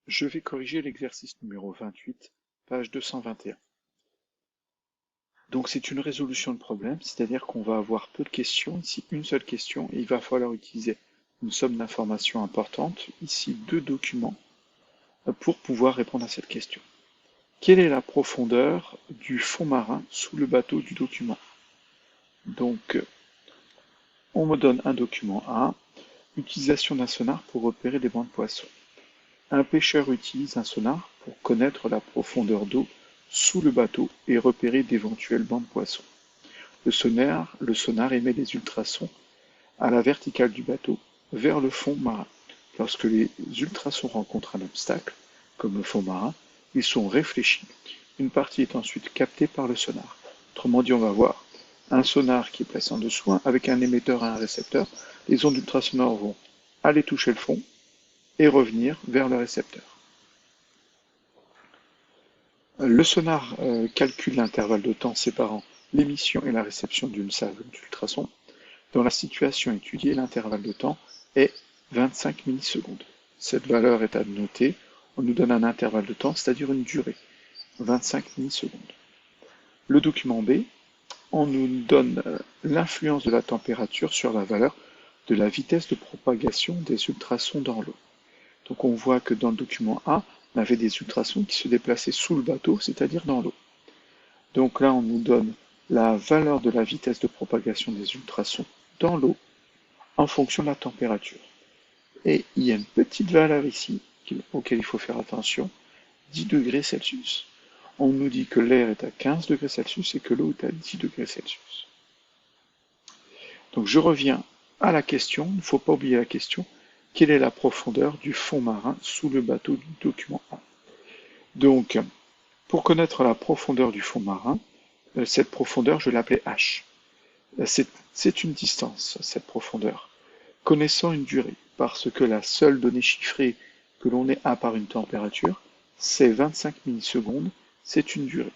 Je vais corriger l'exercice numéro 28, page 221. Donc c'est une résolution de problème, c'est-à-dire qu'on va avoir peu de questions, ici une seule question, et il va falloir utiliser une somme d'informations importante, ici deux documents, pour pouvoir répondre à cette question. Quelle est la profondeur du fond marin sous le bateau du document? Donc on me donne un document A, utilisation d'un sonar pour repérer des bancs de poissons. Un pêcheur utilise un sonar pour connaître la profondeur d'eau sous le bateau et repérer d'éventuels bancs de poissons. Le sonar émet des ultrasons à la verticale du bateau vers le fond marin. Lorsque les ultrasons rencontrent un obstacle, comme le fond marin, ils sont réfléchis. Une partie est ensuite captée par le sonar. Autrement dit, on va voir un sonar qui est placé en dessous avec un émetteur et un récepteur. Les ondes ultrasonores vont aller toucher le fond et revenir vers le récepteur. Le sonar calcule l'intervalle de temps séparant l'émission et la réception d'une salve d'ultrasons. Dans la situation étudiée, l'intervalle de temps est 25 millisecondes. Cette valeur est à noter. On nous donne un intervalle de temps, c'est-à-dire une durée, 25 millisecondes. Le document B, on nous donne l'influence de la température sur la valeur de la vitesse de propagation des ultrasons dans l'eau. Donc on voit que dans le document A, on avait des ultrasons qui se déplaçaient sous le bateau, c'est-à-dire dans l'eau. Donc là, on nous donne la valeur de la vitesse de propagation des ultrasons dans l'eau en fonction de la température. Et il y a une petite valeur ici auquel il faut faire attention, 10 degrés Celsius. On nous dit que l'air est à 15 degrés Celsius et que l'eau est à 10 degrés Celsius. Donc je reviens à la question, il ne faut pas oublier la question, quelle est la profondeur du fond marin sous le bateau du document A? Donc, pour connaître la profondeur du fond marin, cette profondeur, je l'appelais H. C'est une distance, cette profondeur, connaissant une durée, parce que la seule donnée chiffrée que l'on ait A par une température, c'est 25 millisecondes, c'est une durée.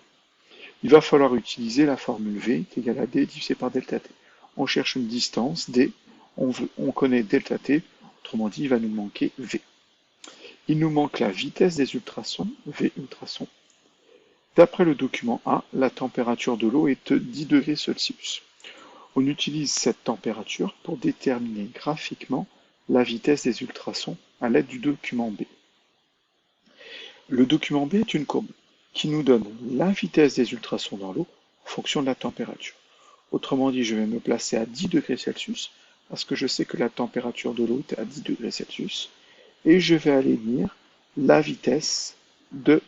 Il va falloir utiliser la formule V qui est égale à D divisé par delta T. On cherche une distance, D, on connaît delta T, autrement dit, il va nous manquer V. Il nous manque la vitesse des ultrasons, V ultrasons. D'après le document A, la température de l'eau est de 10 degrés Celsius. On utilise cette température pour déterminer graphiquement la vitesse des ultrasons à l'aide du document B. Le document B est une courbe qui nous donne la vitesse des ultrasons dans l'eau en fonction de la température. Autrement dit, je vais me placer à 10 degrés Celsius parce que je sais que la température de l'eau est à 10 degrés Celsius et je vais aller lire la vitesse de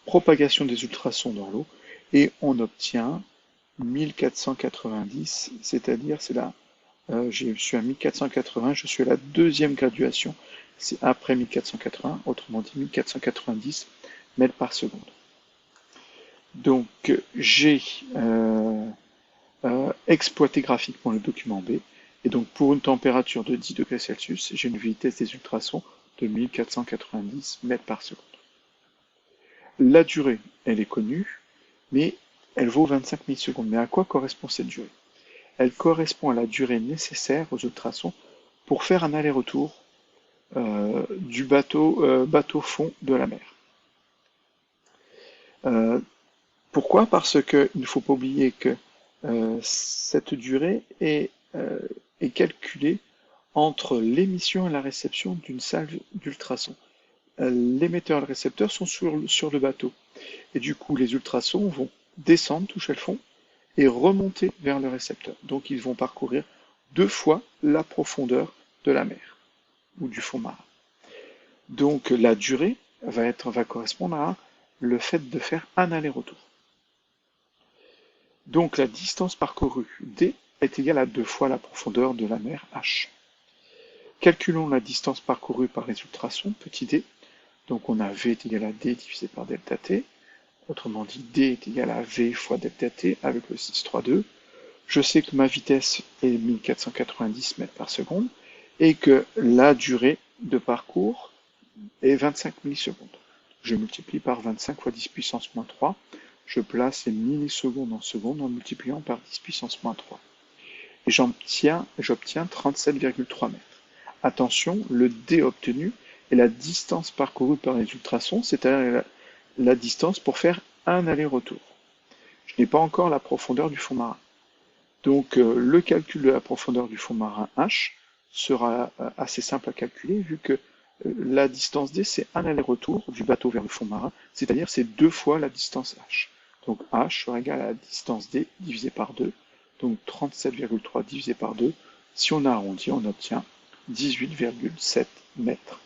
propagation des ultrasons dans l'eau et on obtient 1490, c'est-à-dire c'est là, je suis à 1480, je suis à la deuxième graduation, c'est après 1480, autrement dit 1490 mètres par seconde. Donc j'ai exploité graphiquement le document B, et donc pour une température de 10 degrés Celsius, j'ai une vitesse des ultrasons de 1490 mètres par seconde. La durée, elle est connue, mais elle vaut 25 millisecondes. Mais à quoi correspond cette durée? Elle correspond à la durée nécessaire aux ultrasons pour faire un aller-retour du bateau-fond de la mer. Pourquoi? Parce qu'il ne faut pas oublier que cette durée est calculée entre l'émission et la réception d'une salve d'ultrasons. L'émetteur et le récepteur sont sur le bateau. Et du coup, les ultrasons vont descendre, toucher le fond, et remonter vers le récepteur. Donc ils vont parcourir 2 fois la profondeur de la mer, ou du fond marin. Donc la durée va correspondre à le fait de faire un aller-retour. Donc la distance parcourue D est égale à 2 fois la profondeur de la mer H. Calculons la distance parcourue par les ultrasons, petit d. Donc on a V est égal à D divisé par delta T. Autrement dit, D est égal à V fois delta T avec le 632. Je sais que ma vitesse est 1490 mètres par seconde et que la durée de parcours est 25 millisecondes. Je multiplie par 25 fois 10 puissance moins 3. Je place les millisecondes en secondes en multipliant par 10 puissance moins 3. Et j'obtiens 37,3 mètres. Attention, le D obtenu et la distance parcourue par les ultrasons, c'est-à-dire la distance pour faire un aller-retour. Je n'ai pas encore la profondeur du fond marin. Donc le calcul de la profondeur du fond marin H sera assez simple à calculer vu que la distance D c'est un aller-retour du bateau vers le fond marin, c'est-à-dire c'est 2 fois la distance H. Donc H sera égal à la distance D divisé par 2, donc 37,3 divisé par 2. Si on arrondit, on obtient 18,7 mètres.